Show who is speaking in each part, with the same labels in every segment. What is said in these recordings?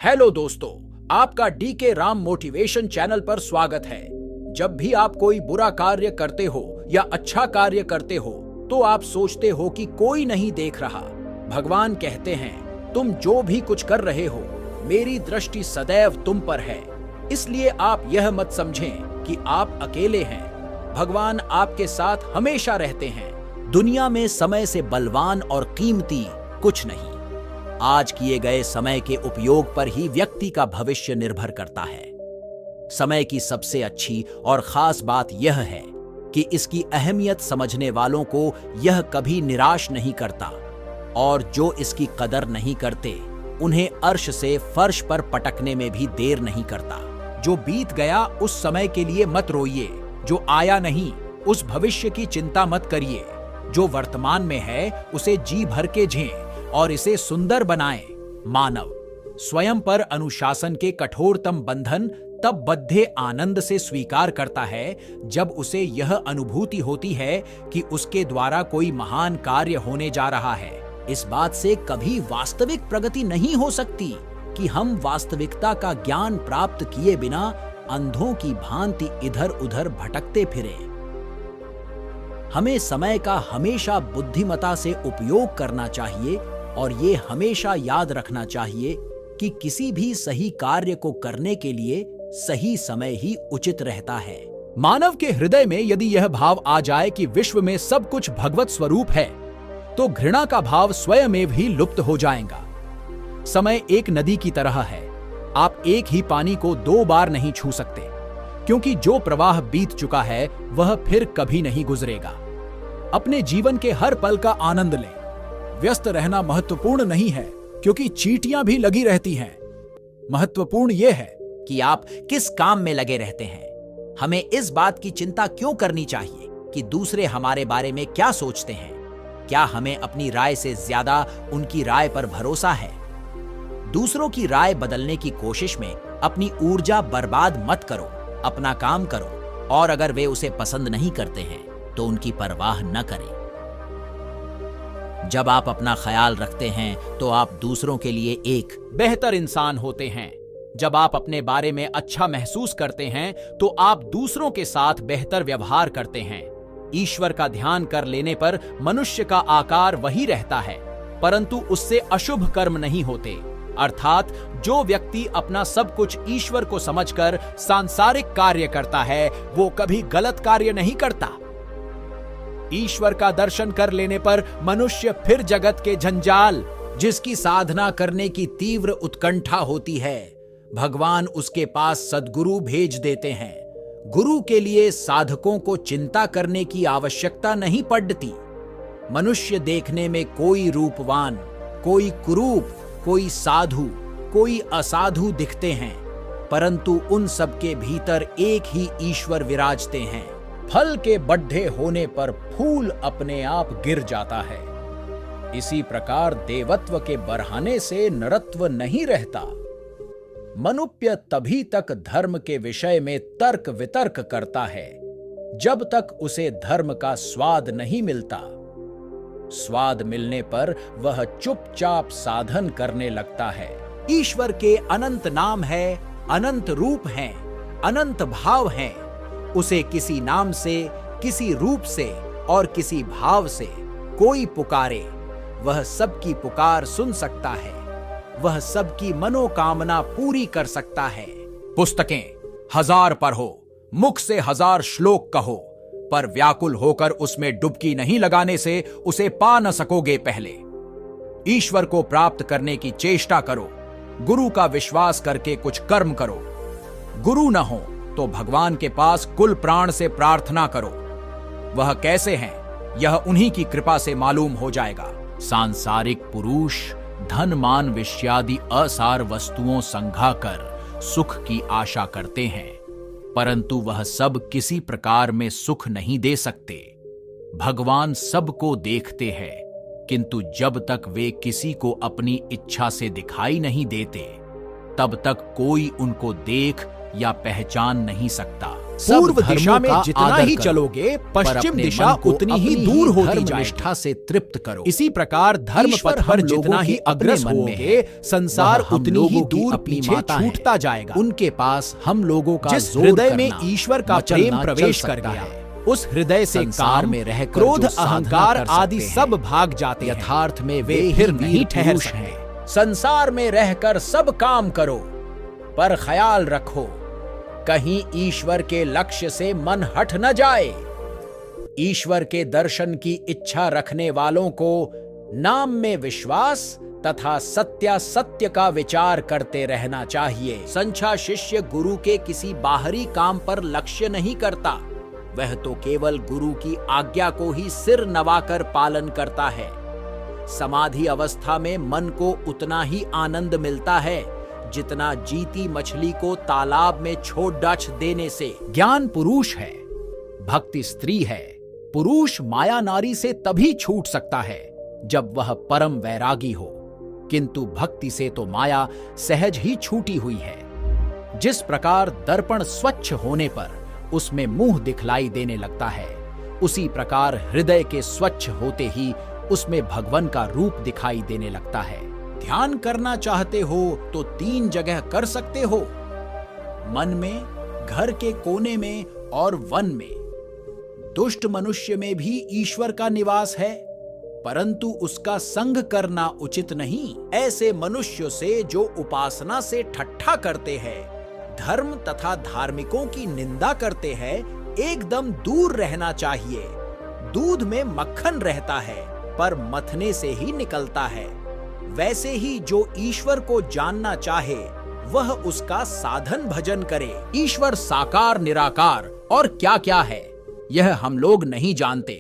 Speaker 1: Hello दोस्तों, आपका DK Ram motivation channel पर स्वागत है। जब भी आप कोई बुरा कार्य करते हो या अच्छा कार्य करते हो तो आप सोचते हो कि कोई नहीं देख रहा। भगवान कहते हैं, तुम जो भी कुछ कर रहे हो मेरी दृष्टि सदैव तुम पर है, इसलिए आप यह मत समझें कि आप अकेले हैं। भगवान आपके साथ हमेशा रहते हैं। दुनिया में समय से बलवान और कीमती कुछ नहीं। आज किए गए समय के उपयोग पर ही व्यक्ति का भविष्य निर्भर करता है। समय की सबसे अच्छी और खास बात यह है कि इसकी अहमियत समझने वालों को यह कभी निराश नहीं करता, और जो इसकी कदर नहीं करते उन्हें अर्श से फर्श पर पटकने में भी देर नहीं करता। जो बीत गया उस समय के लिए मत रोइए, जो आया नहीं उस भविष्य की चिंता मत करिए। जो वर्तमान में है उसे जी भर के जिएं और इसे सुंदर बनाएं। मानव स्वयं पर अनुशासन के कठोरतम बंधन तब बद्धे आनंद से स्वीकार करता है जब उसे यह अनुभूति होती है कि उसके द्वारा कोई महान कार्य होने जा रहा है। इस बात से कभी वास्तविक प्रगति नहीं हो सकती कि हम वास्तविकता का ज्ञान प्राप्त किए बिना अंधों की भांति इधर उधर भटकते फिरें। हमें समय का हमेशा बुद्धिमता से उपयोग करना चाहिए और ये हमेशा याद रखना चाहिए कि किसी भी सही कार्य को करने के लिए सही समय ही उचित रहता है। मानव के हृदय में यदि यह भाव आ जाए कि विश्व में सब कुछ भगवत स्वरूप है, तो घृणा का भाव स्वयं भी लुप्त हो जाएगा। समय एक नदी की तरह है। आप एक ही पानी को दो बार नहीं छू सकते, क्योंकि जो प्रवाह बीत चुका है वह फिर कभी नहीं गुजरेगा। अपने जीवन के हर पल का आनंद लें। व्यस्त रहना महत्वपूर्ण नहीं है, क्योंकि चींटियां भी लगी रहती हैं। महत्वपूर्ण यह है कि आप किस काम में लगे रहते हैं। हमें इस बात की चिंता क्यों करनी चाहिए कि दूसरे हमारे बारे में क्या सोचते हैं। क्या हमें अपनी राय से ज्यादा उनकी राय पर भरोसा है? दूसरों की राय बदलने की कोशिश में अपनी ऊर्जा बर्बाद मत करो। अपना काम करो, और अगर वे उसे पसंद नहीं करते हैं तो उनकी परवाह न करें। जब आप अपना ख्याल रखते हैं तो आप दूसरों के लिए एक बेहतर इंसान होते हैं। जब आप अपने बारे में अच्छा महसूस करते हैं तो आप दूसरों के साथ बेहतर व्यवहार करते हैं। ईश्वर का ध्यान कर लेने पर मनुष्य का आकार वही रहता है, परंतु उससे अशुभ कर्म नहीं होते। अर्थात जो व्यक्ति अपना सब कुछ ईश्वर को समझकर सांसारिक कार्य करता है वो कभी गलत कार्य नहीं करता। ईश्वर का दर्शन कर लेने पर मनुष्य फिर जगत के जंजाल, जिसकी साधना करने की तीव्र उत्कंठा होती है, भगवान उसके पास सद्गुरु भेज देते हैं। गुरु के लिए साधकों को चिंता करने की आवश्यकता नहीं पड़ती। मनुष्य देखने में कोई रूपवान, कोई कुरूप, कोई साधु, कोई असाधु दिखते हैं, परंतु उन सबके भीतर एक ही ईश्वर विराजते हैं। फल के बड्ढे होने पर फूल अपने आप गिर जाता है। इसी प्रकार देवत्व के बढ़ाने से नरत्व नहीं रहता। मनुष्य तभी तक धर्म के विषय में तर्क वितर्क करता है जब तक उसे धर्म का स्वाद नहीं मिलता। स्वाद मिलने पर वह चुपचाप साधन करने लगता है। ईश्वर के अनंत नाम है, अनंत रूप हैं, अनंत भाव हैं। उसे किसी नाम से, किसी रूप से और किसी भाव से कोई पुकारे, वह सबकी पुकार सुन सकता है। वह सबकी मनोकामना पूरी कर सकता है। पुस्तकें 1000 पढ़ो, मुख से 1000 श्लोक कहो, पर व्याकुल होकर उसमें डुबकी नहीं लगाने से उसे पा न सकोगे। पहले ईश्वर को प्राप्त करने की चेष्टा करो। गुरु का विश्वास करके कुछ कर्म करो। गुरु न हो तो भगवान के पास कुल प्राण से प्रार्थना करो। वह कैसे हैं यह उन्हीं की कृपा से मालूम हो जाएगा। सांसारिक पुरुष धन मान विषयादि असार वस्तुओं संघा कर सुख की आशा करते हैं, परंतु वह सब किसी प्रकार में सुख नहीं दे सकते। भगवान सबको देखते हैं, किंतु जब तक वे किसी को अपनी इच्छा से दिखाई नहीं देते तब तक कोई उनको देख या पहचान नहीं सकता।
Speaker 2: पूर्व दिशा में जितना ही चलोगे, पश्चिम दिशा उतनी ही दूर होती जाएगी।
Speaker 1: निष्ठा से तृप्त करो।
Speaker 2: इसी प्रकार धर्म पथ पर जितना ही अग्रसर होगे, संसार उतनी ही दूर पीछे छूटता जाएगा।
Speaker 1: उनके पास हम लोगों का
Speaker 2: जिस हृदय में ईश्वर का प्रेम प्रवेश कर गया, उस हृदय से
Speaker 1: संसार में रहकर
Speaker 2: क्रोध,
Speaker 1: जो साधना
Speaker 2: अहंकार
Speaker 1: कर
Speaker 2: आदि
Speaker 1: सकते
Speaker 2: सब
Speaker 1: हैं,
Speaker 2: भाग जाते हैं।
Speaker 1: यथार्थ में
Speaker 2: वे
Speaker 1: वे
Speaker 2: फिर
Speaker 1: ही
Speaker 2: नहीं
Speaker 1: नहीं
Speaker 2: ठहर
Speaker 1: ठहर
Speaker 2: सकते।
Speaker 1: सकते। संसार में रहकर सब काम करो, पर ख्याल रखो कहीं ईश्वर के लक्ष्य से मन हट न जाए। ईश्वर के दर्शन की इच्छा रखने वालों को नाम में विश्वास तथा सत्य का विचार करते रहना चाहिए। संचा शिष्य गुरु के किसी बाहरी काम पर लक्ष्य नहीं करता, वह तो केवल गुरु की आज्ञा को ही सिर नवाकर पालन करता है। समाधि अवस्था में मन को उतना ही आनंद मिलता है जितना जीती मछली को तालाब में छोड़ डाच देने से। ज्ञान पुरुष है, भक्ति स्त्री है। पुरुष माया नारी से तभी छूट सकता है जब वह परम वैरागी हो, किंतु भक्ति से तो माया सहज ही छूटी हुई है। जिस प्रकार दर्पण स्वच्छ होने पर उसमें मुंह दिखलाई देने लगता है, उसी प्रकार हृदय के स्वच्छ होते ही उसमें भगवान का रूप दिखाई देने लगता है। ध्यान करना चाहते हो तो 3 जगह कर सकते हो, मन में, घर के कोने में और वन में। दुष्ट मनुष्य में भी ईश्वर का निवास है, परंतु उसका संग करना उचित नहीं। ऐसे मनुष्यों से जो उपासना से ठट्ठा करते हैं, धर्म तथा धार्मिकों की निंदा करते हैं, एकदम दूर रहना चाहिए। दूध में मक्खन रहता है, पर मथने से ही निकलता है। वैसे ही जो ईश्वर को जानना चाहे, वह उसका साधन भजन करे। ईश्वर साकार, निराकार और क्या क्या है, यह हम लोग नहीं जानते।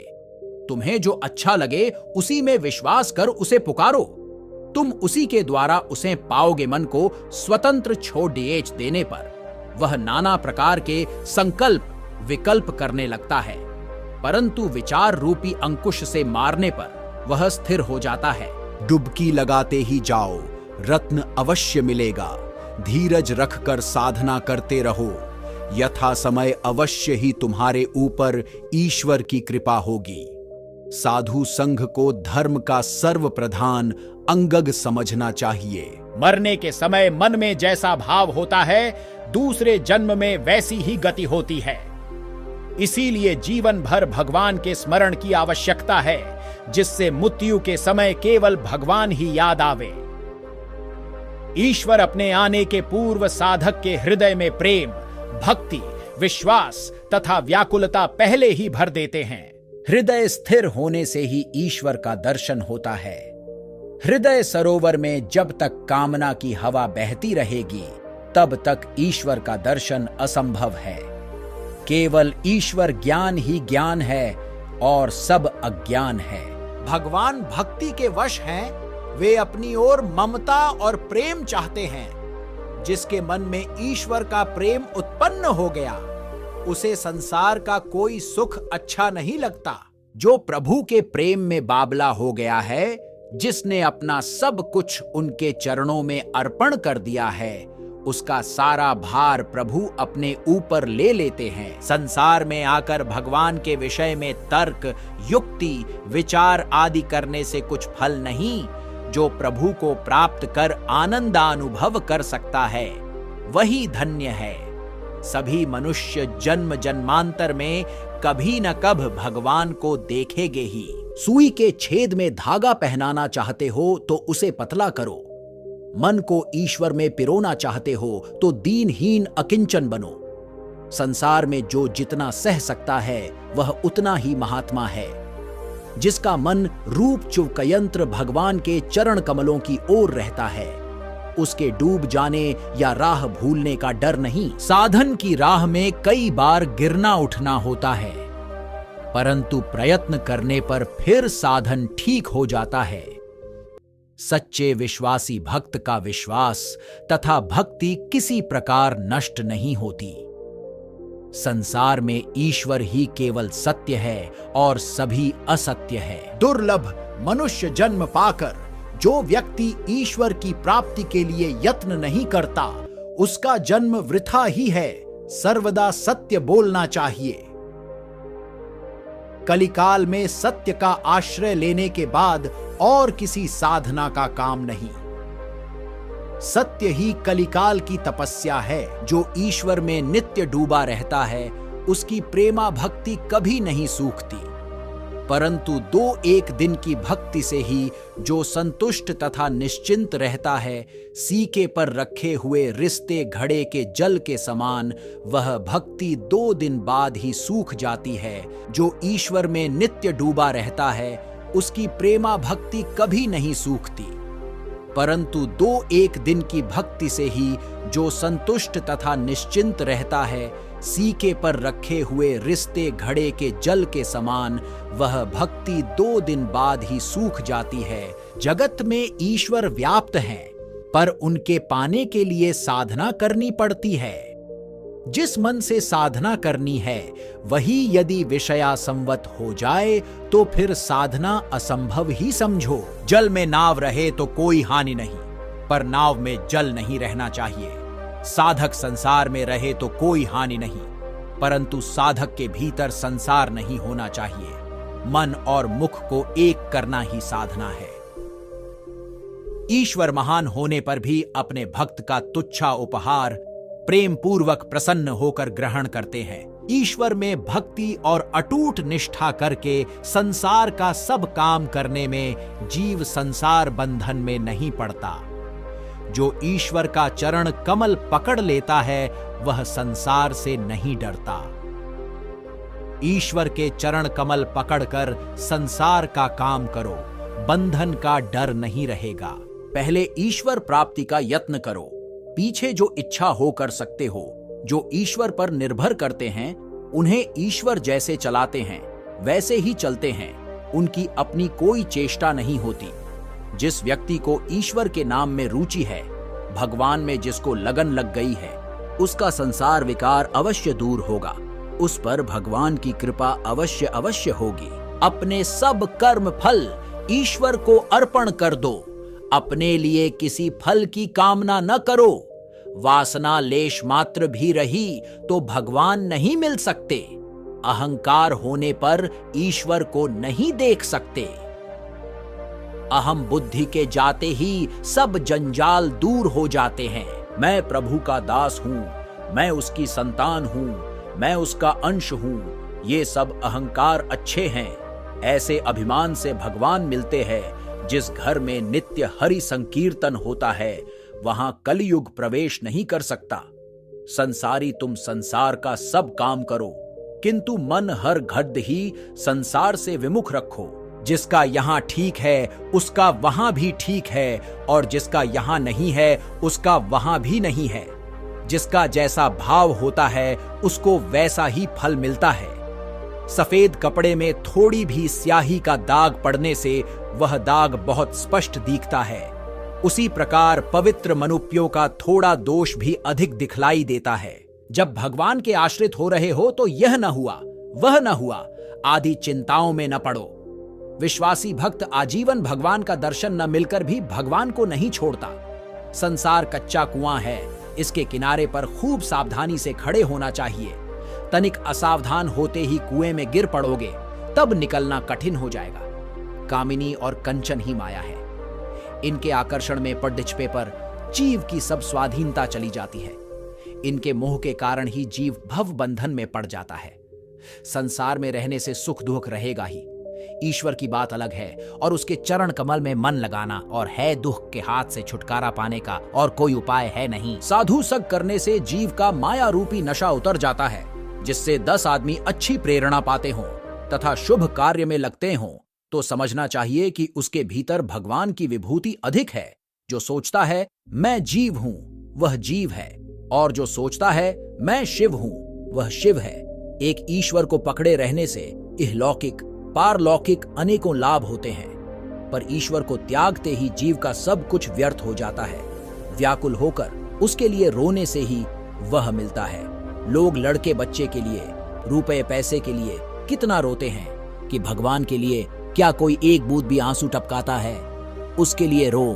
Speaker 1: तुम्हें जो अच्छा लगे उसी में विश्वास कर उसे पुकारो, तुम उसी के द्वारा उसे पाओगे। मन को स्वतंत्र छोड़ देने पर वह नाना प्रकार के संकल्प विकल्प करने लगता है, परंतु विचार रूपी अंकुश से मारने पर वह स्थिर हो जाता है।
Speaker 2: डुबकी लगाते ही जाओ, रत्न अवश्य मिलेगा। धीरज रखकर साधना करते रहो, यथा समय अवश्य ही तुम्हारे ऊपर ईश्वर की कृपा होगी। साधु संघ को धर्म का सर्व प्रधान अंगग समझना चाहिए।
Speaker 1: मरने के समय मन में जैसा भाव होता है, दूसरे जन्म में वैसी ही गति होती है। इसीलिए जीवन भर भगवान के स्मरण की आवश्यकता है, जिससे मृत्यु के समय केवल भगवान ही याद आवे। ईश्वर अपने आने के पूर्व साधक के हृदय में प्रेम, भक्ति, विश्वास तथा व्याकुलता पहले ही भर देते हैं। हृदय स्थिर होने से ही ईश्वर का दर्शन होता है। हृदय सरोवर में जब तक कामना की हवा बहती रहेगी, तब तक ईश्वर का दर्शन असंभव है। केवल ईश्वर ज्ञान ही ज्ञान है और सब अज्ञान है।
Speaker 2: भगवान भक्ति के वश हैं, वे अपनी ओर ममता और प्रेम चाहते हैं। जिसके मन में ईश्वर का प्रेम उत्पन्न हो गया, उसे संसार का कोई सुख अच्छा नहीं लगता।
Speaker 1: जो प्रभु के प्रेम में बाबला हो गया है, जिसने अपना सब कुछ उनके चरणों में अर्पण कर दिया है, उसका सारा भार प्रभु अपने ऊपर ले लेते हैं। संसार में आकर भगवान के विषय में तर्क, युक्ति, विचार आदि करने से कुछ फल नहीं। जो प्रभु को प्राप्त कर आनंदानुभव कर सकता है, वही धन्य है। सभी मनुष्य जन्म जन्मांतर में कभी न कभ भगवान को देखेंगे ही। सुई के छेद में धागा पहनाना चाहते हो तो उसे पतला करो। मन को ईश्वर में पिरोना चाहते हो तो दीनहीन अकिंचन बनो। संसार में जो जितना सह सकता है, वह उतना ही महात्मा है। जिसका मन रूप चुवकयंत्र भगवान के चरण कमलों की ओर रहता है, उसके डूब जाने या राह भूलने का डर नहीं। साधन की राह में कई बार गिरना उठना होता है, परंतु प्रयत्न करने पर फिर साधन ठीक हो जाता है। सच्चे विश्वासी भक्त का विश्वास तथा भक्ति किसी प्रकार नष्ट नहीं होती। संसार में ईश्वर ही केवल सत्य है और सभी असत्य है।
Speaker 2: दुर्लभ मनुष्य जन्म पाकर जो व्यक्ति ईश्वर की प्राप्ति के लिए यत्न नहीं करता, उसका जन्म वृथा ही है, सर्वदा सत्य बोलना चाहिए। कलिकाल में सत्य का आश्रय लेने के बाद और किसी साधना का काम नहीं। सत्य ही कलिकाल की तपस्या है। जो ईश्वर में नित्य डूबा रहता है, उसकी प्रेमा भक्ति कभी नहीं सूखती। परंतु 2-1 दिन की भक्ति से ही जो संतुष्ट तथा निश्चिंत रहता है, सीके पर रखे हुए रिश्ते घड़े के जल के समान, वह भक्ति 2 दिन बाद ही सूख जाती है। जो ईश्वर में नित्य डूबा रहता है, उसकी प्रेमा भक्ति कभी नहीं सूखती। परंतु 2-1 दिन की भक्ति से ही जो संतुष्ट तथा निश्चिंत रहता है, सीके पर रखे हुए रिश्ते घड़े के जल के समान, वह भक्ति 2 दिन बाद ही सूख जाती है। जगत में ईश्वर व्याप्त हैं, पर उनके पाने के लिए साधना करनी पड़ती है। जिस मन से साधना करनी है, वही यदि विषयासंवत हो जाए तो फिर साधना असंभव ही समझो। जल में नाव रहे तो कोई हानि नहीं, पर नाव में जल नहीं रहना चाहिए। साधक संसार में रहे तो कोई हानि नहीं, परंतु साधक के भीतर संसार नहीं होना चाहिए। मन और मुख को एक करना ही साधना है। ईश्वर महान होने पर भी अपने भक्त का तुच्छा उपहार प्रेम पूर्वक प्रसन्न होकर ग्रहण करते हैं। ईश्वर में भक्ति और अटूट निष्ठा करके संसार का सब काम करने में जीव संसार बंधन में नहीं पड़ता। जो ईश्वर का चरण कमल पकड़ लेता है, वह संसार से नहीं डरता। ईश्वर के चरण कमल पकड़कर संसार का काम करो, बंधन का डर नहीं रहेगा।
Speaker 1: पहले ईश्वर प्राप्ति का यत्न करो, पीछे जो इच्छा हो कर सकते हो। जो ईश्वर पर निर्भर करते हैं, उन्हें ईश्वर जैसे चलाते हैं वैसे ही चलते हैं। उनकी अपनी कोई चेष्टा नहीं होती। जिस व्यक्ति को ईश्वर के नाम में रुचि है, भगवान में जिसको लगन लग गई है, उसका संसार विकार अवश्य दूर होगा। उस पर भगवान की कृपा अवश्य अवश्य होगी। अपने सब कर्म फल ईश्वर को अर्पण कर दो। अपने लिए किसी फल की कामना न करो। वासना लेश मात्र भी रही तो भगवान नहीं मिल सकते। अहंकार होने पर ईश्वर को नहीं देख सकते। अहम बुद्धि के जाते ही सब जंजाल दूर हो जाते हैं। मैं प्रभु का दास हूं, मैं उसकी संतान हूं, मैं उसका अंश हूं, ये सब अहंकार अच्छे हैं। ऐसे अभिमान से भगवान मिलते हैं। जिस घर में नित्य हरि संकीर्तन होता है, वहां कलयुग प्रवेश नहीं कर सकता। संसारी तुम संसार का सब काम करो, किंतु मन हर घड्ड ही संसार से विमुख रखो। जिसका यहां ठीक है, उसका वहां भी ठीक है, और जिसका यहां नहीं है, उसका वहां भी नहीं है। जिसका जैसा भाव होता है, उसको वैसा ही फल मिलता है। सफेद कपड़े में थोड़ी भी स्याही का दाग पड़ने से वह दाग बहुत स्पष्ट दिखता है। उसी प्रकार पवित्र मनुष्यों का थोड़ा दोष भी अधिक दिखलाई देता है। जब भगवान के आश्रित हो रहे हो तो यह न हुआ, वह न हुआ आदि चिंताओं में न पड़ो। विश्वासी भक्त आजीवन भगवान का दर्शन न मिलकर भी भगवान को नहीं छोड़ता। संसार कच्चा कुआं है, इसके किनारे पर खूब सावधानी से खड़े होना चाहिए। तनिक असावधान होते ही कुएं में गिर पड़ोगे, तब निकलना कठिन हो जाएगा। कामिनी और कंचन ही माया है। इनके आकर्षण में पड़दिचपे पर जीव की सब स्वाधीनता चली जाती है। इनके मोह के कारण ही जीव भव बंधन में पड़ जाता है। संसार में रहने से सुख दुख रहेगा ही। ईश्वर की बात अलग है, और उसके चरण कमल में मन लगाना और है दुख के हाथ से छुटकारा पाने का और कोई उपाय है नहीं। साधु संग करने से जीव का माया रूपी नशा उतर जाता है, जिससे 10 आदमी अच्छी प्रेरणा पाते हों तथा शुभ कार्य में लगते हों, तो समझना चाहिए कि उसके भीतर भगवान की विभूति अधिक है। जो सोचता है मैं जीव हूं, वह जीव है, और जो सोचता है मैं शिव हूं, वह शिव है। एक ईश्वर को पकड़े रहने से इहलौकिक पारलौकिक अनेकों लाभ होते हैं, पर ईश्वर को त्यागते ही जीव का सब कुछ व्यर्थ हो जाता है। व्याकुल होकर उसके लिए रोने से ही वह मिलता है। लोग लड़के बच्चे के लिए, रुपए पैसे के लिए कितना रोते हैं कि भगवान के लिए क्या कोई एक बूंद भी आंसू टपकाता है? उसके लिए रो,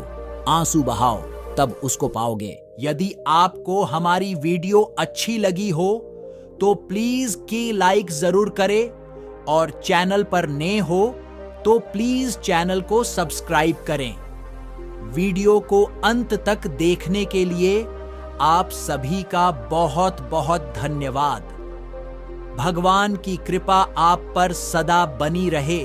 Speaker 1: आंसू बहाओ, तब उसको पाओगे। यदि आपको हमारी वीडियो अच्छी लगी हो तो प्लीज की लाइक जरूर करें और चैनल पर नए हो तो प्लीज चैनल को सब्सक्राइब करें। वीडियो को अंत तक देखने के लिए आप सभी का बहुत बहुत धन्यवाद। भगवान की कृपा आप पर सदा बनी रहे।